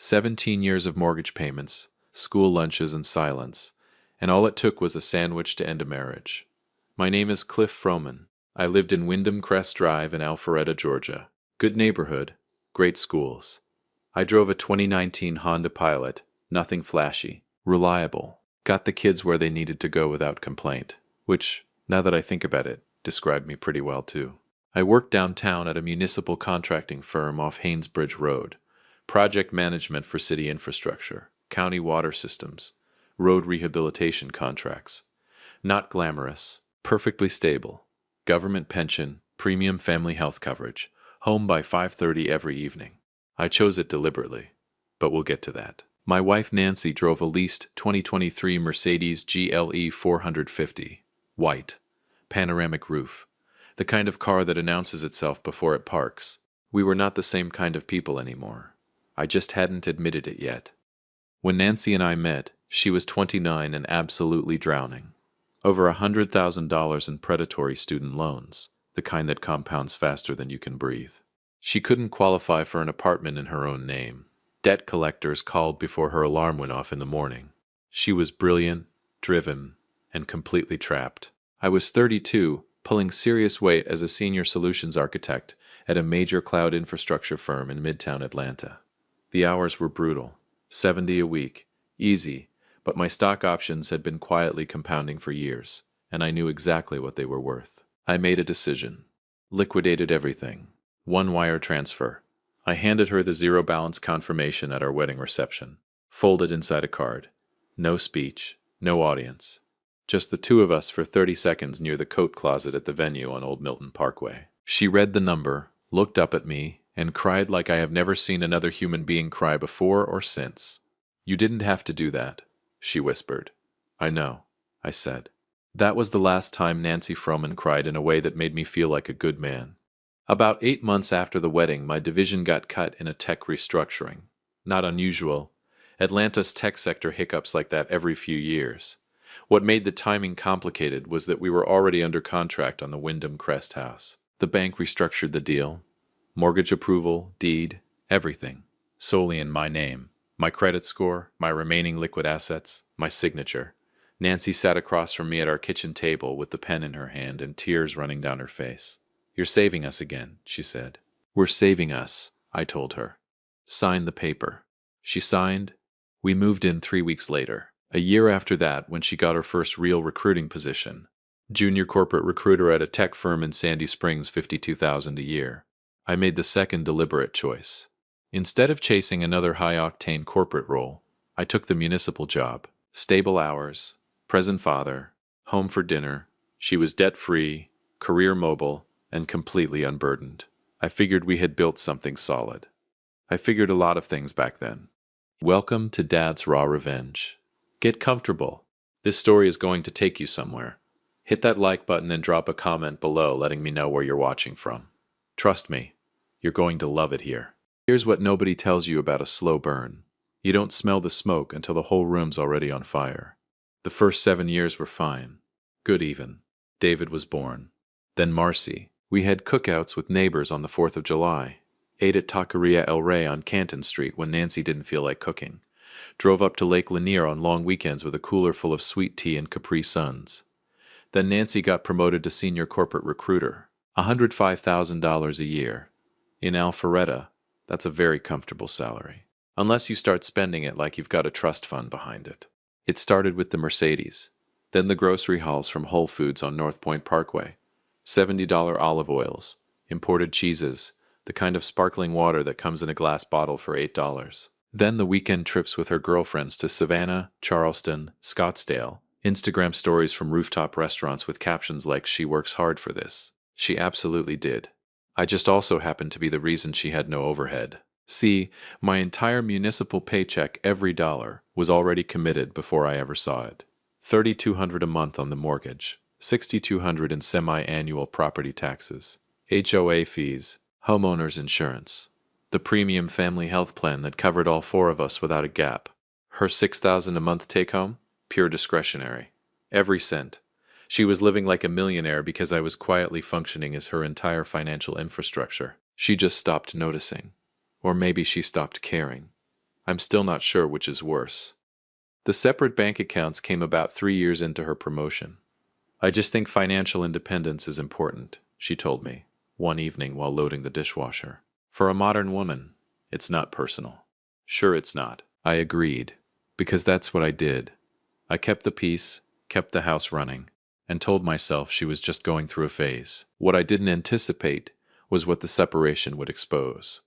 17 years of mortgage payments, school lunches, and silence, and all it took was a sandwich to end a marriage. My name is Cliff Froman. I lived in Wyndham Crest Drive in Alpharetta, Georgia. Good neighborhood, great schools. I drove a 2019 Honda Pilot, nothing flashy, reliable, got the kids where they needed to go without complaint, which, now that I think about it, described me pretty well too. I worked downtown at a municipal contracting firm off Haynesbridge Road, project management for city infrastructure, county water systems, road rehabilitation contracts. Not glamorous, perfectly stable, government pension, premium family health coverage, home by 5:30 every evening. I chose it deliberately, but we'll get to that. My wife Nancy drove a leased 2023 Mercedes GLE 450, white, panoramic roof, the kind of car that announces itself before it parks. We were not the same kind of people anymore. I just hadn't admitted it yet. When Nancy and I met, she was 29 and absolutely drowning. Over $100,000 in predatory student loans, the kind that compounds faster than you can breathe. She couldn't qualify for an apartment in her own name. Debt collectors called before her alarm went off in the morning. She was brilliant, driven, and completely trapped. I was 32, pulling serious weight as a senior solutions architect at a major cloud infrastructure firm in Midtown Atlanta. The hours were brutal, 70 a week, easy, but my stock options had been quietly compounding for years, and I knew exactly what they were worth. I made a decision. Liquidated everything. One wire transfer. I handed her the zero balance confirmation at our wedding reception, folded inside a card. No speech, no audience. Just the two of us for 30 seconds near the coat closet at the venue on Old Milton Parkway. She read the number, looked up at me, and cried like I have never seen another human being cry before or since. "You didn't have to do that," she whispered. "I know," I said. That was the last time Nancy Froman cried in a way that made me feel like a good man. About 8 months after the wedding, my division got cut in a tech restructuring. Not unusual. Atlanta's tech sector hiccups like that every few years. What made the timing complicated was that we were already under contract on the Wyndham Crest house. The bank restructured the deal. Mortgage approval, deed, everything. Solely in my name. My credit score, my remaining liquid assets, my signature. Nancy sat across from me at our kitchen table with the pen in her hand and tears running down her face. "You're saving us again," she said. "We're saving us," I told her. "Sign the paper." She signed. We moved in 3 weeks later. A year after that, when she got her first real recruiting position. Junior corporate recruiter at a tech firm in Sandy Springs, $52,000 a year. I made the second deliberate choice. Instead of chasing another high-octane corporate role, I took the municipal job. Stable hours, present father, home for dinner. She was debt-free, career mobile, and completely unburdened. I figured we had built something solid. I figured a lot of things back then. Welcome to Dad's Raw Revenge. Get comfortable. This story is going to take you somewhere. Hit that like button and drop a comment below letting me know where you're watching from. Trust me, you're going to love it here. Here's what nobody tells you about a slow burn. You don't smell the smoke until the whole room's already on fire. The first 7 years were fine. Good even. David was born. Then Marcy. We had cookouts with neighbors on the 4th of July. Ate at Taqueria El Rey on Canton Street when Nancy didn't feel like cooking. Drove up to Lake Lanier on long weekends with a cooler full of sweet tea and Capri Suns. Then Nancy got promoted to senior corporate recruiter. $105,000 a year. In Alpharetta, that's a very comfortable salary. Unless you start spending it like you've got a trust fund behind it. It started with the Mercedes. Then the grocery hauls from Whole Foods on North Point Parkway. $70 olive oils, imported cheeses, the kind of sparkling water that comes in a glass bottle for $8. Then the weekend trips with her girlfriends to Savannah, Charleston, Scottsdale. Instagram stories from rooftop restaurants with captions like, "She works hard for this." She absolutely did. I just also happened to be the reason she had no overhead. See, my entire municipal paycheck, every dollar, was already committed before I ever saw it. $3,200 a month on the mortgage. $6,200 in semi-annual property taxes, HOA fees, homeowners insurance, the premium family health plan that covered all four of us without a gap. Her $6,000 a month take-home? Pure discretionary. Every cent. She was living like a millionaire because I was quietly functioning as her entire financial infrastructure. She just stopped noticing. Or maybe she stopped caring. I'm still not sure which is worse. The separate bank accounts came about 3 years into her promotion. I just think financial independence is important, she told me, one evening while loading the dishwasher. For a modern woman, it's not personal. Sure it's not. I agreed, because that's what I did. I kept the peace, kept the house running, and told myself she was just going through a phase. What I didn't anticipate was what the separation would expose.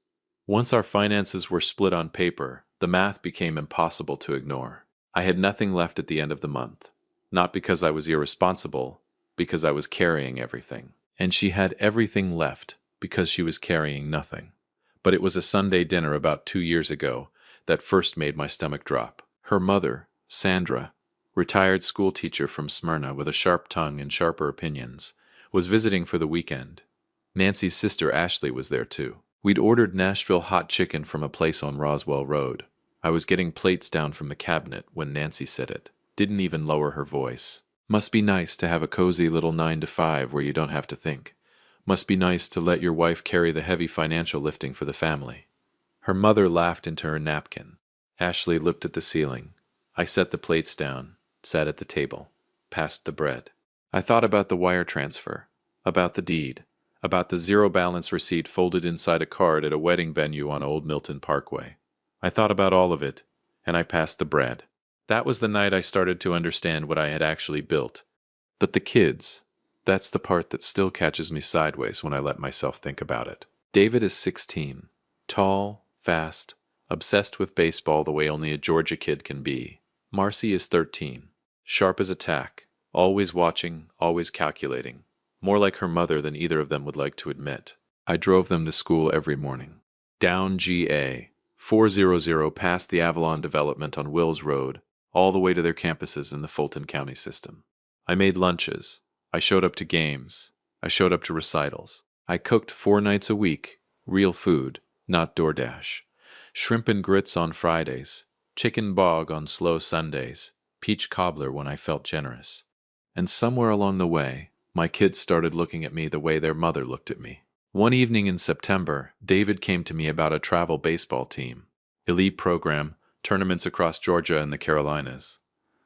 Once our finances were split on paper, the math became impossible to ignore. I had nothing left at the end of the month. Not because I was irresponsible, because I was carrying everything. And she had everything left because she was carrying nothing. But it was a Sunday dinner about 2 years ago that first made my stomach drop. Her mother, Sandra, retired schoolteacher from Smyrna with a sharp tongue and sharper opinions, was visiting for the weekend. Nancy's sister Ashley was there too. We'd ordered Nashville hot chicken from a place on Roswell Road. I was getting plates down from the cabinet when Nancy said it. Didn't even lower her voice. Must be nice to have a cozy little 9 to 5 where you don't have to think. Must be nice to let your wife carry the heavy financial lifting for the family. Her mother laughed into her napkin. Ashley looked at the ceiling. I set the plates down, sat at the table, passed the bread. I thought about the wire transfer, about the deed, about the zero balance receipt folded inside a card at a wedding venue on Old Milton Parkway. I thought about all of it, and I passed the bread. That was the night I started to understand what I had actually built. But the kids, that's the part that still catches me sideways when I let myself think about it. David is 16, tall, fast, obsessed with baseball the way only a Georgia kid can be. Marcy is 13, sharp as a tack, always watching, always calculating, more like her mother than either of them would like to admit. I drove them to school every morning. Down GA 400 past the Avalon development on Wills Road, all the way to their campuses in the Fulton County system. I made lunches. I showed up to games. I showed up to recitals. I cooked 4 nights a week, real food, not DoorDash. Shrimp and grits on Fridays, chicken bog on slow Sundays, peach cobbler when I felt generous. And somewhere along the way, my kids started looking at me the way their mother looked at me. One evening in September, David came to me about a travel baseball team. Elite program, tournaments across Georgia and the Carolinas.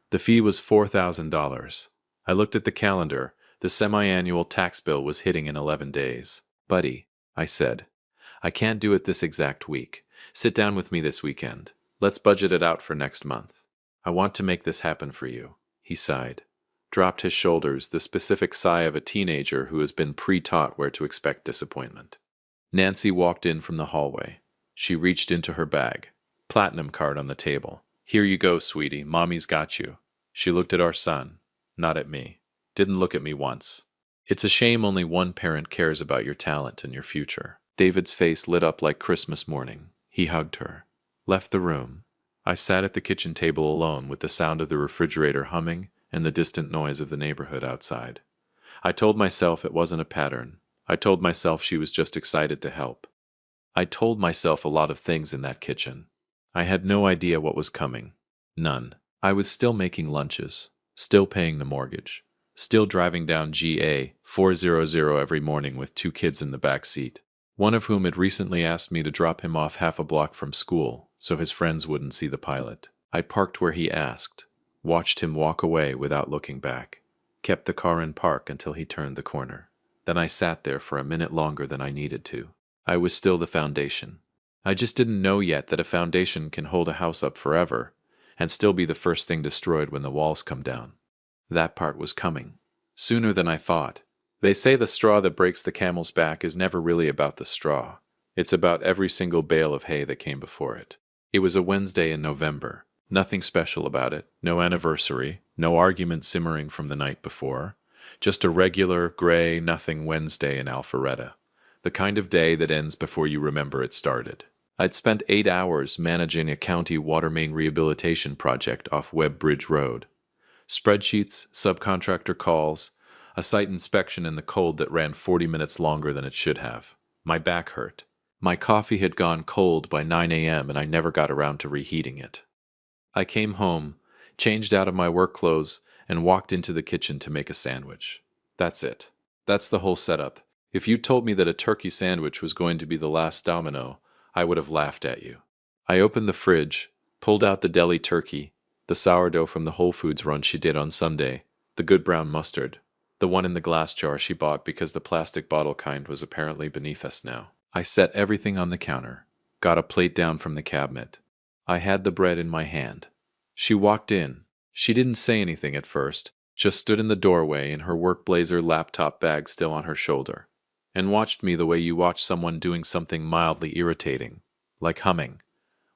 The fee was $4,000. I looked at the calendar. The semi-annual tax bill was hitting in 11 days. Buddy, I said, I can't do it this exact week. Sit down with me this weekend. Let's budget it out for next month. I want to make this happen for you. He sighed, dropped his shoulders, the specific sigh of a teenager who has been pre-taught where to expect disappointment. Nancy walked in from the hallway. She reached into her bag. Platinum card on the table. Here you go, sweetie. Mommy's got you. She looked at our son, not at me. Didn't look at me once. It's a shame only one parent cares about your talent and your future. David's face lit up like Christmas morning. He hugged her. Left the room. I sat at the kitchen table alone with the sound of the refrigerator humming and the distant noise of the neighborhood outside. I told myself it wasn't a pattern. I told myself she was just excited to help. I told myself a lot of things in that kitchen. I had no idea what was coming. None. I was still making lunches, still paying the mortgage, still driving down GA 400 every morning with 2 kids in the back seat, one of whom had recently asked me to drop him off half a block from school so his friends wouldn't see the pilot. I parked where he asked, watched him walk away without looking back, kept the car in park until he turned the corner. Then I sat there for a minute longer than I needed to. I was still the foundation. I just didn't know yet that a foundation can hold a house up forever and still be the first thing destroyed when the walls come down. That part was coming. Sooner than I thought. They say the straw that breaks the camel's back is never really about the straw. It's about every single bale of hay that came before it. It was a Wednesday in November. Nothing special about it. No anniversary. No argument simmering from the night before. Just a regular, gray, nothing Wednesday in Alpharetta. The kind of day that ends before you remember it started. I'd spent 8 hours managing a county water main rehabilitation project off Webb Bridge Road. Spreadsheets, subcontractor calls, a site inspection in the cold that ran 40 minutes longer than it should have. My back hurt. My coffee had gone cold by 9 a.m. and I never got around to reheating it. I came home, changed out of my work clothes, and walked into the kitchen to make a sandwich. That's it. That's the whole setup. If you told me that a turkey sandwich was going to be the last domino, I would have laughed at you. I opened the fridge, pulled out the deli turkey, the sourdough from the Whole Foods run she did on Sunday, the good brown mustard, the one in the glass jar she bought because the plastic bottle kind was apparently beneath us now. I set everything on the counter, got a plate down from the cabinet. I had the bread in my hand. She walked in. She didn't say anything at first, just stood in the doorway in her work blazer, laptop bag still on her shoulder, and watched me the way you watch someone doing something mildly irritating, like humming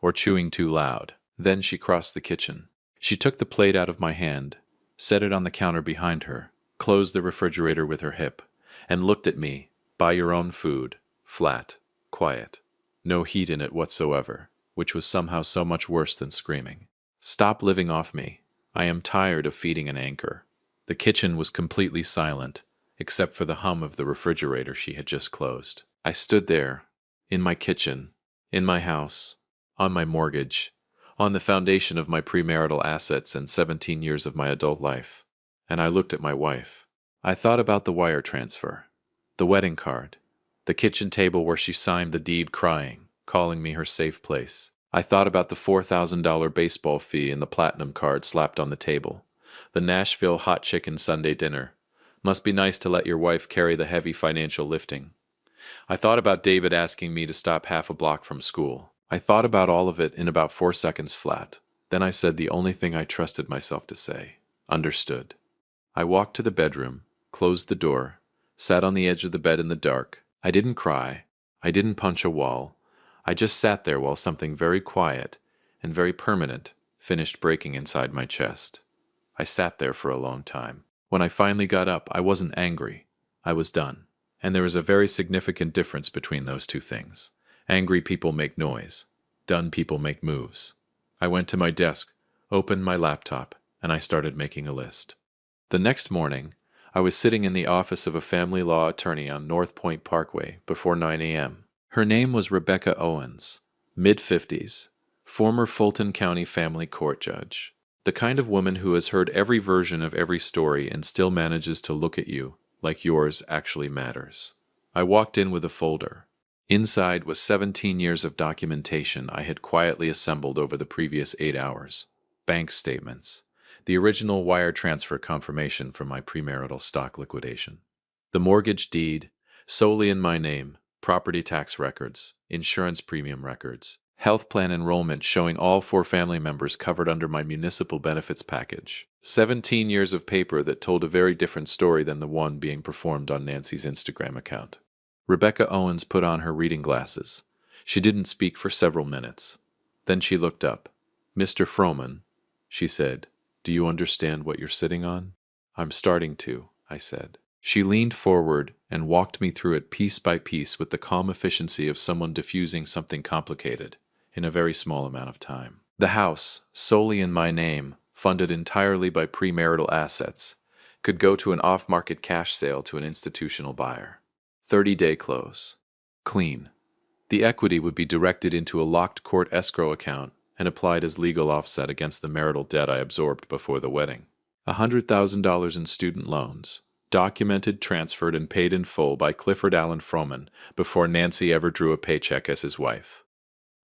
or chewing too loud. Then she crossed the kitchen. She took the plate out of my hand, set it on the counter behind her, closed the refrigerator with her hip, and looked at me. Buy your own food. Flat. Quiet. No heat in it whatsoever, which was somehow so much worse than screaming. Stop living off me. I am tired of feeding an anchor. The kitchen was completely silent, except for the hum of the refrigerator she had just closed. I stood there, in my kitchen, in my house, on my mortgage, on the foundation of my premarital assets and 17 years of my adult life, and I looked at my wife. I thought about the wire transfer, the wedding card, the kitchen table where she signed the deed crying, calling me her safe place. I thought about the $4,000 baseball fee and the platinum card slapped on the table, the Nashville hot chicken Sunday dinner. Must be nice to let your wife carry the heavy financial lifting. I thought about David asking me to stop half a block from school. I thought about all of it in about 4 seconds flat. Then I said the only thing I trusted myself to say. Understood. I walked to the bedroom, closed the door, sat on the edge of the bed in the dark. I didn't cry. I didn't punch a wall. I just sat there while something very quiet and very permanent finished breaking inside my chest. I sat there for a long time. When I finally got up, I wasn't angry. I was done. And there is a very significant difference between those two things. Angry people make noise. Done people make moves. I went to my desk, opened my laptop, and I started making a list. The next morning, I was sitting in the office of a family law attorney on North Point Parkway before 9 a.m. Her name was Rebecca Owens, mid-50s, former Fulton County family court judge. The kind of woman who has heard every version of every story and still manages to look at you like yours actually matters. I walked in with a folder. Inside was 17 years of documentation I had quietly assembled over the previous 8 hours. Bank statements. The original wire transfer confirmation from my premarital stock liquidation. The mortgage deed, solely in my name, property tax records, insurance premium records, health plan enrollment showing all 4 family members covered under my municipal benefits package. 17 years of paper that told a very different story than the one being performed on Nancy's Instagram account. Rebecca Owens put on her reading glasses. She didn't speak for several minutes. Then she looked up. "Mr. Froman," she said, "do you understand what you're sitting on?" "I'm starting to," I said. She leaned forward and walked me through it piece by piece with the calm efficiency of someone diffusing something complicated in a very small amount of time. The house, solely in my name, funded entirely by premarital assets, could go to an off-market cash sale to an institutional buyer. 30-day close. Clean. The equity would be directed into a locked court escrow account and applied as legal offset against the marital debt I absorbed before the wedding. $100,000 in student loans, documented, transferred, and paid in full by Clifford Allen Froman before Nancy ever drew a paycheck as his wife.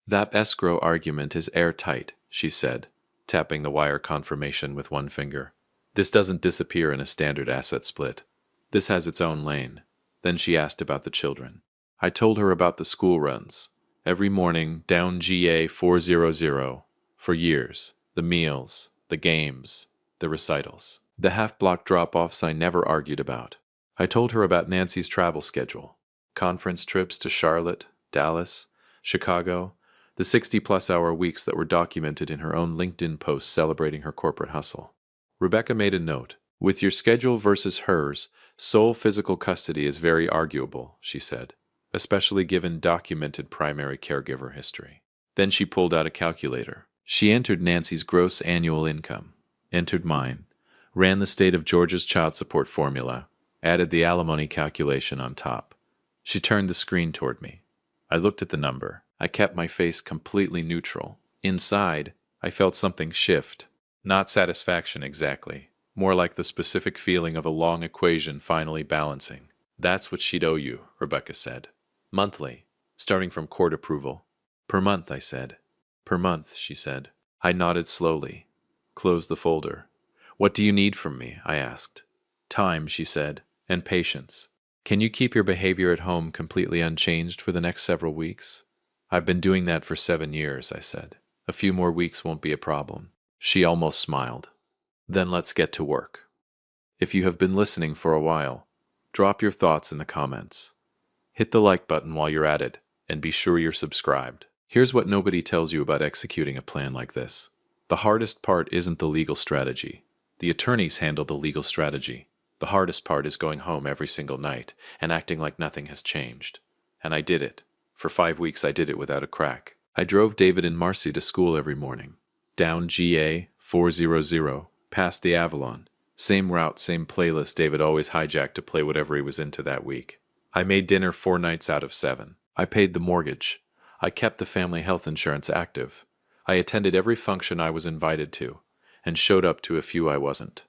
"That escrow argument is airtight," she said, tapping the wire confirmation with one finger. "This doesn't disappear in a standard asset split. This has its own lane." Then she asked about the children. I told her about the school runs. Every morning, down GA 400, for years. The meals, the games, the recitals. The half-block drop-offs I never argued about. I told her about Nancy's travel schedule. Conference trips to Charlotte, Dallas, Chicago, the 60-plus-hour weeks that were documented in her own LinkedIn posts celebrating her corporate hustle. Rebecca made a note. "With your schedule versus hers, sole physical custody is very arguable," she said, especially given documented primary caregiver history. Then she pulled out a calculator. She entered Nancy's gross annual income, entered mine, ran the state of Georgia's child support formula, added the alimony calculation on top. She turned the screen toward me. I looked at the number. I kept my face completely neutral. Inside, I felt something shift. Not satisfaction exactly. More like the specific feeling of a long equation finally balancing. "That's what she'd owe you," Rebecca said. "Monthly, starting from court approval." "Per month," I said. Per month, she said. I nodded slowly. Closed the folder. What do you need from me? I asked. Time, she said, and patience. Can you keep your behavior at home completely unchanged for the next several weeks? I've been doing that for 7 years, I said. A few more weeks won't be a problem. She almost smiled. Then let's get to work. If you have been listening for a while, drop your thoughts in the comments. Hit the like button while you're at it, and be sure you're subscribed. Here's what nobody tells you about executing a plan like this. The hardest part isn't the legal strategy. The attorneys handle the legal strategy. The hardest part is going home every single night and acting like nothing has changed. And I did it. For 5 weeks I did it without a crack. I drove David and Marcy to school every morning. Down GA 400, past the Avalon. Same route, same playlist David always hijacked to play whatever he was into that week. I made dinner 4 nights out of 7. I paid the mortgage. I kept the family health insurance active. I attended every function I was invited to, and showed up to a few I wasn't.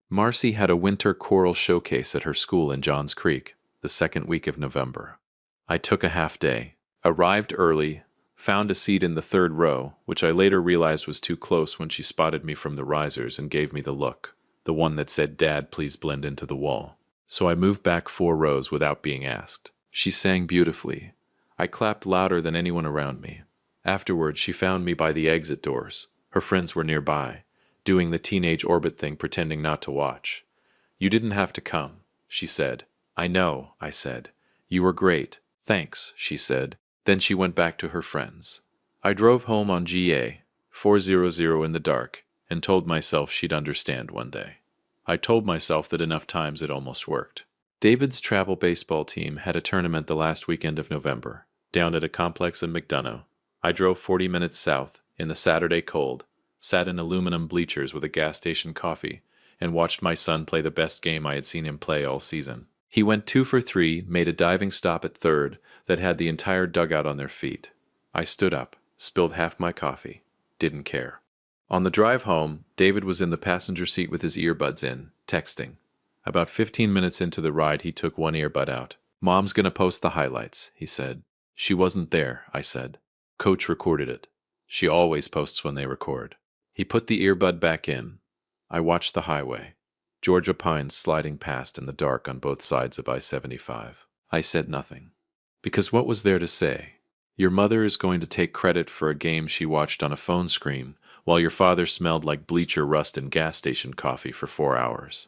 Marcy had a winter choral showcase at her school in Johns Creek, the 2nd week of November. I took a half day, arrived early, found a seat in the 3rd row, which I later realized was too close when she spotted me from the risers and gave me the look, the one that said, "Dad, please blend into the wall." So I moved back 4 rows without being asked. She sang beautifully. I clapped louder than anyone around me. Afterwards, she found me by the exit doors. Her friends were nearby, doing the teenage orbit thing, pretending not to watch. "You didn't have to come," she said. "I know," I said. "You were great. Thanks," she said. Then she went back to her friends. I drove home on GA 400 in the dark and told myself she'd understand one day. I told myself that enough times it almost worked. David's travel baseball team had a tournament the last weekend of November, down at a complex in McDonough. I drove 40 minutes south, in the Saturday cold, sat in aluminum bleachers with a gas station coffee, and watched my son play the best game I had seen him play all season. He went 2 for 3, made a diving stop at third that had the entire dugout on their feet. I stood up, spilled half my coffee, didn't care. On the drive home, David was in the passenger seat with his earbuds in, texting. About 15 minutes into the ride, he took one earbud out. "Mom's gonna post the highlights," he said. "She wasn't there," I said. "Coach recorded it. She always posts when they record." He put the earbud back in. I watched the highway. Georgia pines sliding past in the dark on both sides of I-75. I said nothing. Because what was there to say? Your mother is going to take credit for a game she watched on a phone screen, while your father smelled like bleacher rust and gas station coffee for 4 hours.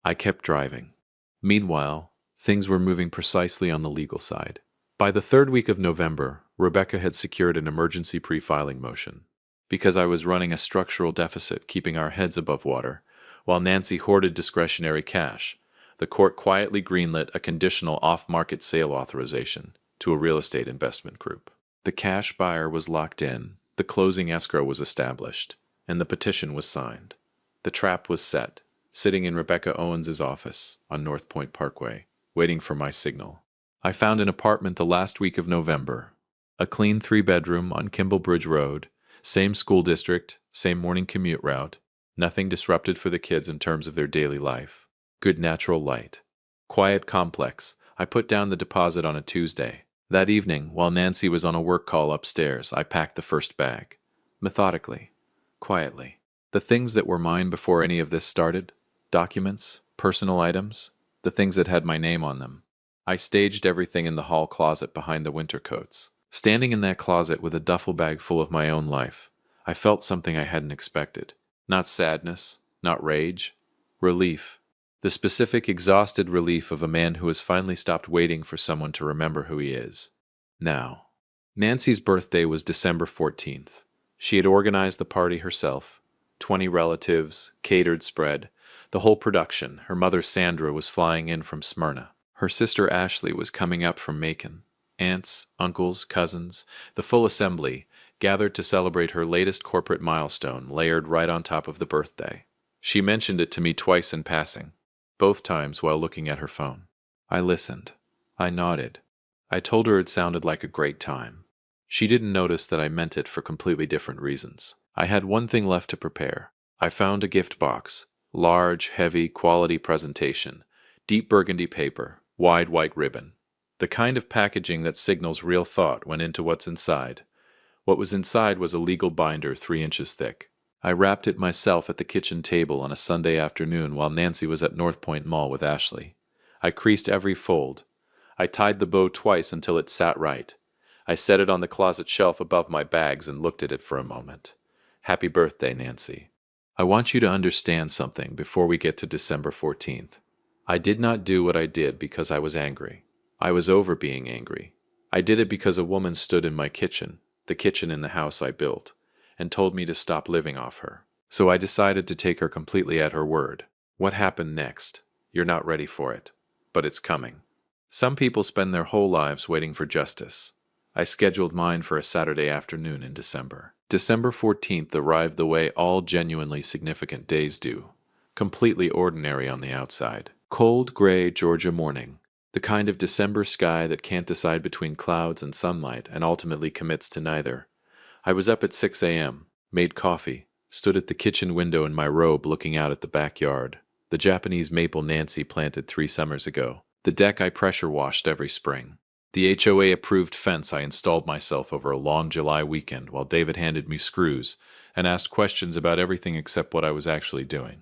I kept driving. Meanwhile, things were moving precisely on the legal side. By the 3rd week of November, Rebecca had secured an emergency pre-filing motion. Because I was running a structural deficit keeping our heads above water, while Nancy hoarded discretionary cash, the court quietly greenlit a conditional off-market sale authorization to a real estate investment group. The cash buyer was locked in, the closing escrow was established, and the petition was signed. The trap was set, sitting in Rebecca Owens's office on North Point Parkway, waiting for my signal. I found an apartment the last week of November, a clean 3-bedroom on Kimball Bridge Road, same school district, same morning commute route, nothing disrupted for the kids in terms of their daily life. Good natural light. Quiet complex. I put down the deposit on a Tuesday. That evening, while Nancy was on a work call upstairs, I packed the first bag. Methodically. Quietly. The things that were mine before any of this started. Documents, personal items, the things that had my name on them. I staged everything in the hall closet behind the winter coats. Standing in that closet with a duffel bag full of my own life, I felt something I hadn't expected. Not sadness, not rage. Relief. The specific, exhausted relief of a man who has finally stopped waiting for someone to remember who he is. Now. Nancy's birthday was December 14th. She had organized the party herself. 20 relatives, catered spread, the whole production. Her mother Sandra was flying in from Smyrna. Her sister Ashley was coming up from Macon. Aunts, uncles, cousins, the full assembly, gathered to celebrate her latest corporate milestone, layered right on top of the birthday. She mentioned it to me twice in passing, both times while looking at her phone. I listened. I nodded. I told her it sounded like a great time. She didn't notice that I meant it for completely different reasons. I had one thing left to prepare. I found a gift box, large, heavy, quality presentation, deep burgundy paper, wide white ribbon. The kind of packaging that signals real thought went into what's inside. What was inside was a legal binder 3 inches thick. I wrapped it myself at the kitchen table on a Sunday afternoon while Nancy was at North Point Mall with Ashley. I creased every fold. I tied the bow twice until it sat right. I set it on the closet shelf above my bags and looked at it for a moment. Happy birthday, Nancy. I want you to understand something before we get to December 14th. I did not do what I did because I was angry. I was over being angry. I did it because a woman stood in my kitchen, the kitchen in the house I built, and told me to stop living off her. So I decided to take her completely at her word. What happened next? You're not ready for it. But it's coming. Some people spend their whole lives waiting for justice. I scheduled mine for a Saturday afternoon in December. December 14th arrived the way all genuinely significant days do. Completely ordinary on the outside. Cold, gray Georgia morning. The kind of December sky that can't decide between clouds and sunlight and ultimately commits to neither. I was up at 6 a.m., made coffee, stood at the kitchen window in my robe looking out at the backyard, the Japanese maple Nancy planted 3 summers ago, the deck I pressure washed every spring, the HOA-approved fence I installed myself over a long July weekend while David handed me screws and asked questions about everything except what I was actually doing.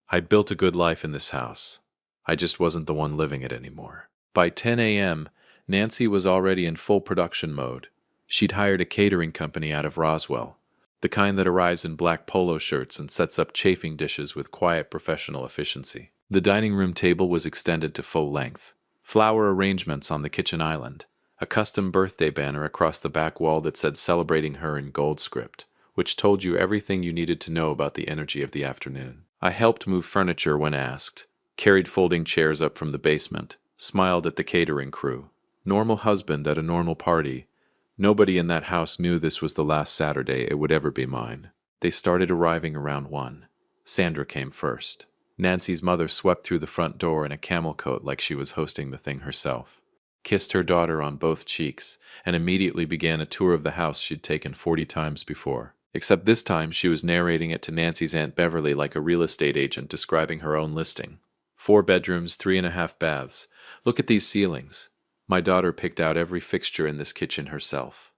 I'd built a good life in this house. I just wasn't the one living it anymore. By 10 a.m., Nancy was already in full production mode. She'd hired a catering company out of Roswell, the kind that arrives in black polo shirts and sets up chafing dishes with quiet professional efficiency. The dining room table was extended to full length. Flower arrangements on the kitchen island, a custom birthday banner across the back wall that said celebrating her in gold script, which told you everything you needed to know about the energy of the afternoon. I helped move furniture when asked, carried folding chairs up from the basement, smiled at the catering crew. Normal husband at a normal party. Nobody in that house knew this was the last Saturday it would ever be mine. They started arriving around 1. Sandra came first. Nancy's mother swept through the front door in a camel coat like she was hosting the thing herself, kissed her daughter on both cheeks, and immediately began a tour of the house she'd taken 40 times before. Except this time she was narrating it to Nancy's Aunt Beverly like a real estate agent describing her own listing. 4 bedrooms, 3.5 baths. Look at these ceilings. My daughter picked out every fixture in this kitchen herself.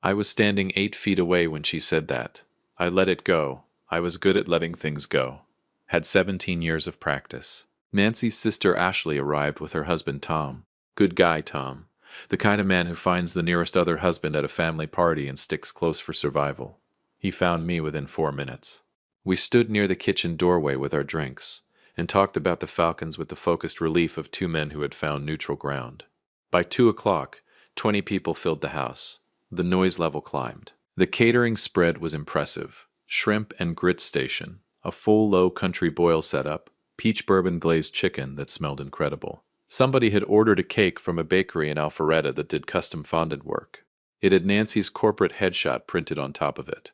I was standing 8 feet away when she said that. I let it go. I was good at letting things go. Had 17 years of practice. Nancy's sister Ashley arrived with her husband Tom. Good guy, Tom. The kind of man who finds the nearest other husband at a family party and sticks close for survival. He found me within 4 minutes. We stood near the kitchen doorway with our drinks and talked about the Falcons with the focused relief of 2 men who had found neutral ground. By 2 o'clock, 20 people filled the house. The noise level climbed. The catering spread was impressive. Shrimp and grits station, a full low country boil setup, peach bourbon glazed chicken that smelled incredible. Somebody had ordered a cake from a bakery in Alpharetta that did custom fondant work. It had Nancy's corporate headshot printed on top of it.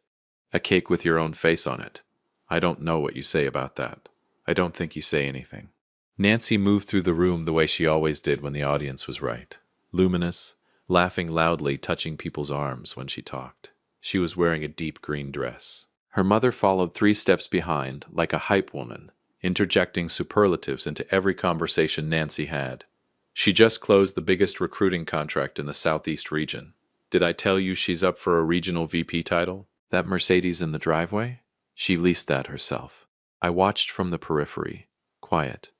A cake with your own face on it. I don't know what you say about that. I don't think you say anything. Nancy moved through the room the way she always did when the audience was right. Luminous, laughing loudly, touching people's arms when she talked. She was wearing a deep green dress. Her mother followed 3 steps behind, like a hype woman, interjecting superlatives into every conversation Nancy had. She just closed the biggest recruiting contract in the Southeast region. Did I tell you she's up for a regional VP title? That Mercedes in the driveway? She leased that herself. I watched from the periphery, quiet,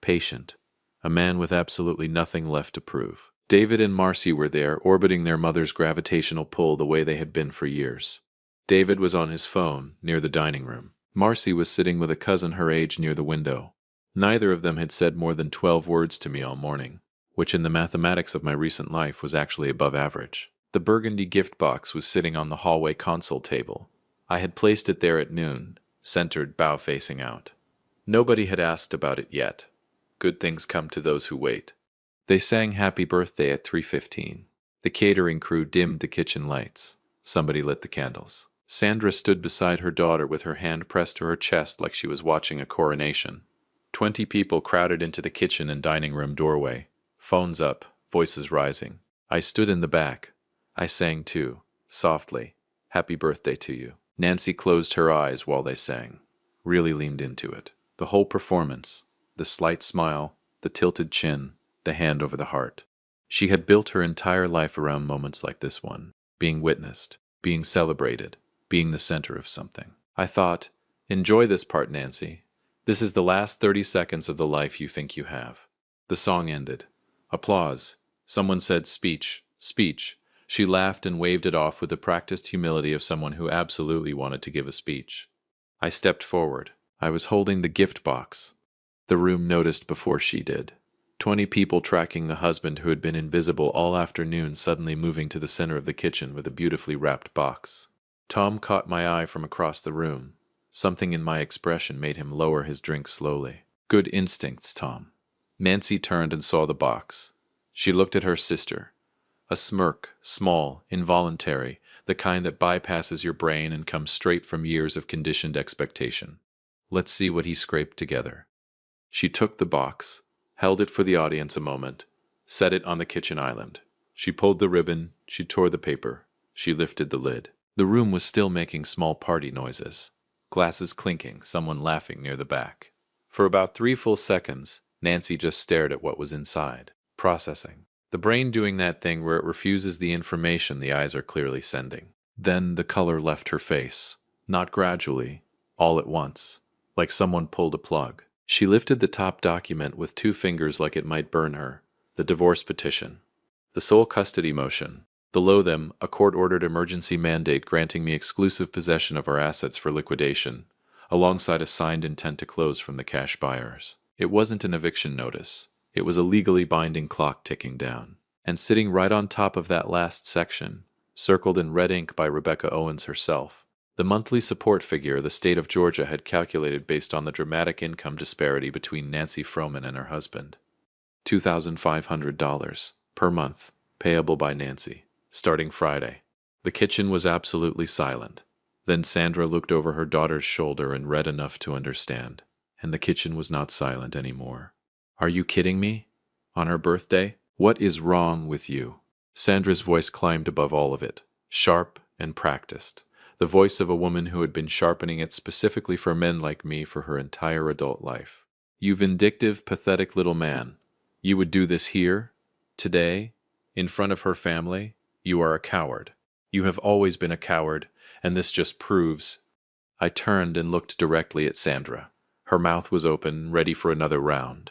patient, a man with absolutely nothing left to prove. David and Marcy were there, orbiting their mother's gravitational pull the way they had been for years. David was on his phone, near the dining room. Marcy was sitting with a cousin her age near the window. Neither of them had said more than 12 words to me all morning, which in the mathematics of my recent life was actually above average. The burgundy gift box was sitting on the hallway console table. I had placed it there at noon, centered, bow facing out. Nobody had asked about it yet. Good things come to those who wait. They sang Happy Birthday at 3:15. The catering crew dimmed the kitchen lights. Somebody lit the candles. Sandra stood beside her daughter with her hand pressed to her chest like she was watching a coronation. 20 people crowded into the kitchen and dining room doorway. Phones up, voices rising. I stood in the back. I sang too, softly, Happy Birthday to you. Nancy closed her eyes while they sang, really leaned into it. The whole performance, the slight smile, the tilted chin, the hand over the heart. She had built her entire life around moments like this one, being witnessed, being celebrated, being the center of something. I thought, enjoy this part, Nancy. This is the last 30 seconds of the life you think you have. The song ended. Applause. Someone said, speech, speech. She laughed and waved it off with the practiced humility of someone who absolutely wanted to give a speech. I stepped forward. I was holding the gift box. The room noticed before she did. 20 people tracking the husband who had been invisible all afternoon suddenly moving to the center of the kitchen with a beautifully wrapped box. Tom caught my eye from across the room. Something in my expression made him lower his drink slowly. Good instincts, Tom. Nancy turned and saw the box. She looked at her sister. A smirk, small, involuntary, the kind that bypasses your brain and comes straight from years of conditioned expectation. Let's see what he scraped together. She took the box, held it for the audience a moment, set it on the kitchen island. She pulled the ribbon, she tore the paper, she lifted the lid. The room was still making small party noises. Glasses clinking, someone laughing near the back. For about 3 full seconds, Nancy just stared at what was inside, processing. The brain doing that thing where it refuses the information the eyes are clearly sending. Then the color left her face, not gradually, all at once, like someone pulled a plug. She lifted the top document with 2 fingers like it might burn her, the divorce petition. The sole custody motion. Below them, a court-ordered emergency mandate granting me exclusive possession of our assets for liquidation, alongside a signed intent to close from the cash buyers. It wasn't an eviction notice. It was a legally binding clock ticking down. And sitting right on top of that last section, circled in red ink by Rebecca Owens herself, the monthly support figure the state of Georgia had calculated based on the dramatic income disparity between Nancy Froman and her husband. $2,500 per month, payable by Nancy, starting Friday. The kitchen was absolutely silent. Then Sandra looked over her daughter's shoulder and read enough to understand. And the kitchen was not silent anymore. Are you kidding me? On her birthday? What is wrong with you? Sandra's voice climbed above all of it, sharp and practiced. The voice of a woman who had been sharpening it specifically for men like me for her entire adult life. You vindictive, pathetic little man. You would do this here? Today? In front of her family? You are a coward. You have always been a coward, and this just proves. I turned and looked directly at Sandra. Her mouth was open, ready for another round.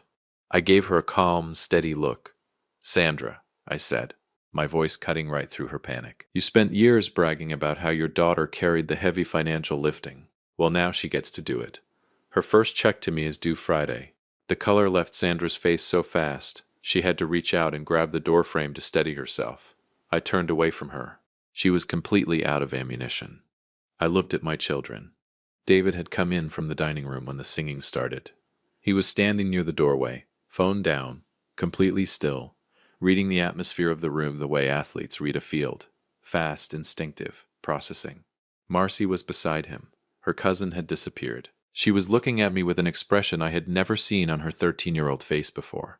I gave her a calm, steady look. Sandra, I said, my voice cutting right through her panic. You spent years bragging about how your daughter carried the heavy financial lifting. Well, now she gets to do it. Her first check to me is due Friday. The color left Sandra's face so fast, she had to reach out and grab the doorframe to steady herself. I turned away from her. She was completely out of ammunition. I looked at my children. David had come in from the dining room when the singing started. He was standing near the doorway, phone down, completely still, reading the atmosphere of the room the way athletes read a field, fast, instinctive, processing. Marcy was beside him. Her cousin had disappeared. She was looking at me with an expression I had never seen on her 13-year-old face before.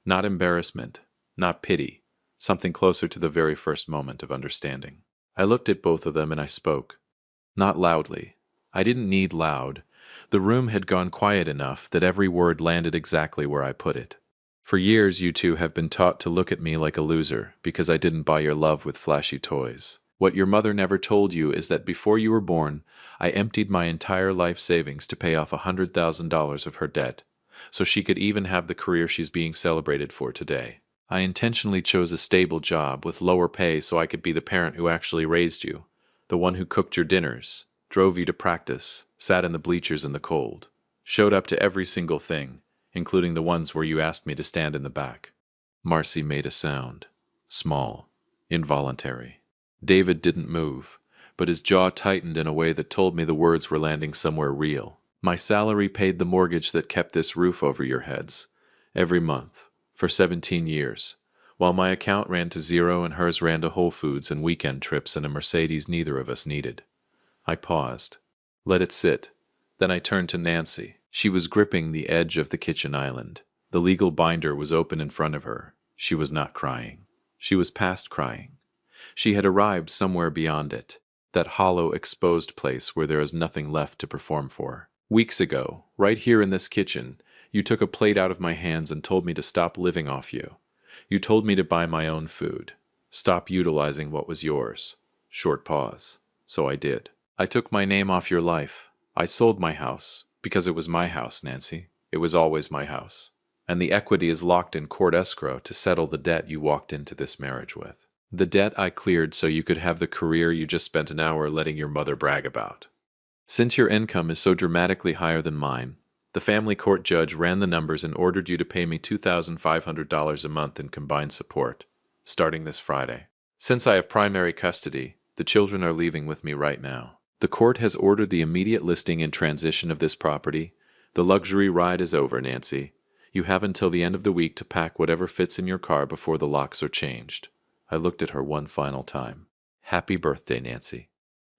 Not embarrassment, not pity, something closer to the very first moment of understanding. I looked at both of them and I spoke. Not loudly. I didn't need loud. The room had gone quiet enough that every word landed exactly where I put it. For years you two have been taught to look at me like a loser because I didn't buy your love with flashy toys. What your mother never told you is that before you were born, I emptied my entire life savings to pay off $100,000 of her debt, so she could even have the career she's being celebrated for today. I intentionally chose a stable job with lower pay so I could be the parent who actually raised you, the one who cooked your dinners, drove you to practice, sat in the bleachers in the cold, showed up to every single thing, including the ones where you asked me to stand in the back. Marcy made a sound, small, involuntary. David didn't move, but his jaw tightened in a way that told me the words were landing somewhere real. My salary paid the mortgage that kept this roof over your heads, every month, for 17 years, while my account ran to zero and hers ran to Whole Foods and weekend trips and a Mercedes neither of us needed. I paused, let it sit. Then I turned to Nancy. She was gripping the edge of the kitchen island. The legal binder was open in front of her. She was not crying. She was past crying. She had arrived somewhere beyond it, that hollow, exposed place where there is nothing left to perform for. Weeks ago, right here in this kitchen, you took a plate out of my hands and told me to stop living off you. You told me to buy my own food, stop utilizing what was yours. Short pause. So I did. I took my name off your life. I sold my house. Because it was my house, Nancy. It was always my house. And the equity is locked in court escrow to settle the debt you walked into this marriage with. The debt I cleared so you could have the career you just spent an hour letting your mother brag about. Since your income is so dramatically higher than mine, the family court judge ran the numbers and ordered you to pay me $2,500 a month in combined support, starting this Friday. Since I have primary custody, the children are leaving with me right now. The court has ordered the immediate listing and transition of this property. The luxury ride is over, Nancy. You have until the end of the week to pack whatever fits in your car before the locks are changed. I looked at her one final time. Happy birthday, Nancy.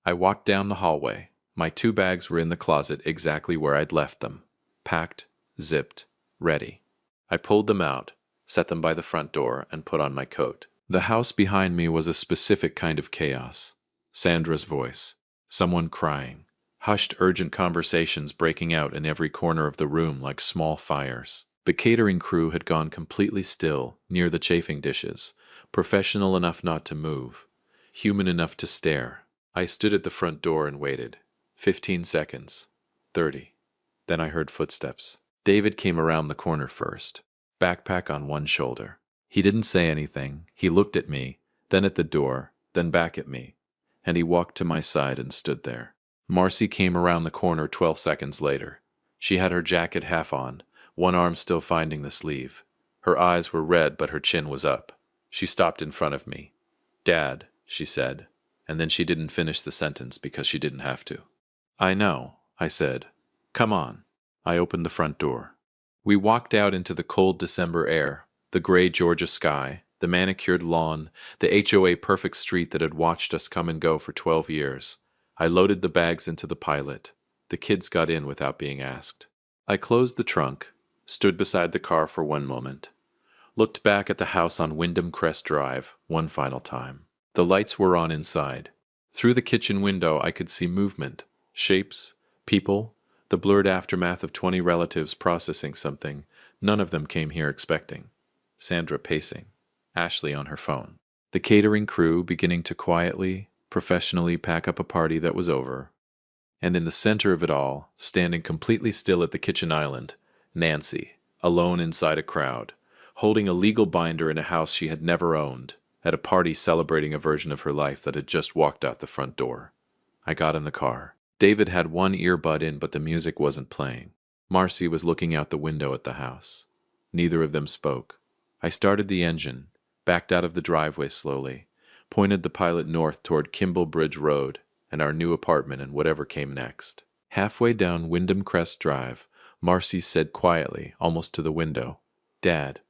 I walked down the hallway. My 2 bags were in the closet exactly where I'd left them. Packed, zipped, ready. I pulled them out, set them by the front door, and put on my coat. The house behind me was a specific kind of chaos. Sandra's voice. Someone crying. Hushed, urgent conversations breaking out in every corner of the room like small fires. The catering crew had gone completely still near the chafing dishes, professional enough not to move, human enough to stare. I stood at the front door and waited. 15 seconds. 30. Then I heard footsteps. David came around the corner first, backpack on one shoulder. He didn't say anything. He looked at me, then at the door, then back at me, and he walked to my side and stood there. Marcy came around the corner 12 seconds later. She had her jacket half on, one arm still finding the sleeve. Her eyes were red, but her chin was up. She stopped in front of me. "Dad," she said, and then she didn't finish the sentence because she didn't have to. "I know," I said. "Come on." I opened the front door. We walked out into the cold December air, the gray Georgia sky, the manicured lawn, the HOA perfect street that had watched us come and go for 12 years. I loaded the bags into the Pilot. The kids got in without being asked. I closed the trunk, stood beside the car for one moment, looked back at the house on Wyndham Crest Drive one final time. The lights were on inside. Through the kitchen window I could see movement, shapes, people, the blurred aftermath of 20 relatives processing something none of them came here expecting. Sandra pacing, Ashley on her phone. The catering crew beginning to quietly, professionally pack up a party that was over. And in the center of it all, standing completely still at the kitchen island, Nancy, alone inside a crowd, holding a legal binder in a house she had never owned, at a party celebrating a version of her life that had just walked out the front door. I got in the car. David had one earbud in, but the music wasn't playing. Marcy was looking out the window at the house. Neither of them spoke. I started the engine, backed out of the driveway slowly, pointed the Pilot north toward Kimball Bridge Road and our new apartment and whatever came next. Halfway down Wyndham Crest Drive, Marcy said quietly, almost to the window, "Dad,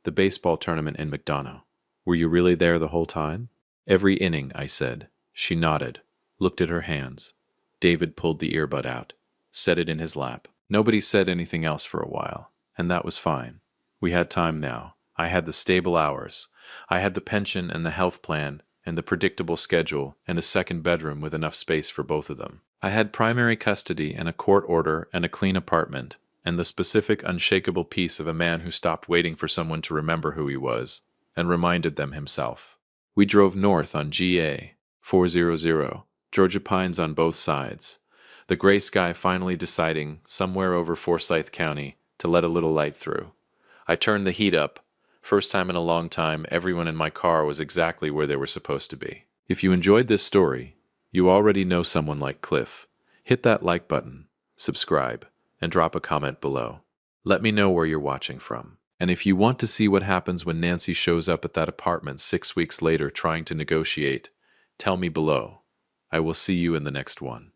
the baseball tournament in McDonough. Were you really there the whole time?" "Every inning," I said. She nodded, looked at her hands. David pulled the earbud out, set it in his lap. Nobody said anything else for a while, and that was fine. We had time now. I had the stable hours. I had the pension and the health plan and the predictable schedule and a second bedroom with enough space for both of them. I had primary custody and a court order and a clean apartment and the specific unshakable peace of a man who stopped waiting for someone to remember who he was and reminded them himself. We drove north on GA 400, Georgia pines on both sides, the gray sky finally deciding, somewhere over Forsyth County, to let a little light through. I turned the heat up. First time in a long time, everyone in my car was exactly where they were supposed to be. If you enjoyed this story, you already know someone like Cliff. Hit that like button, subscribe, and drop a comment below. Let me know where you're watching from. And if you want to see what happens when Nancy shows up at that apartment 6 weeks later trying to negotiate, tell me below. I will see you in the next one.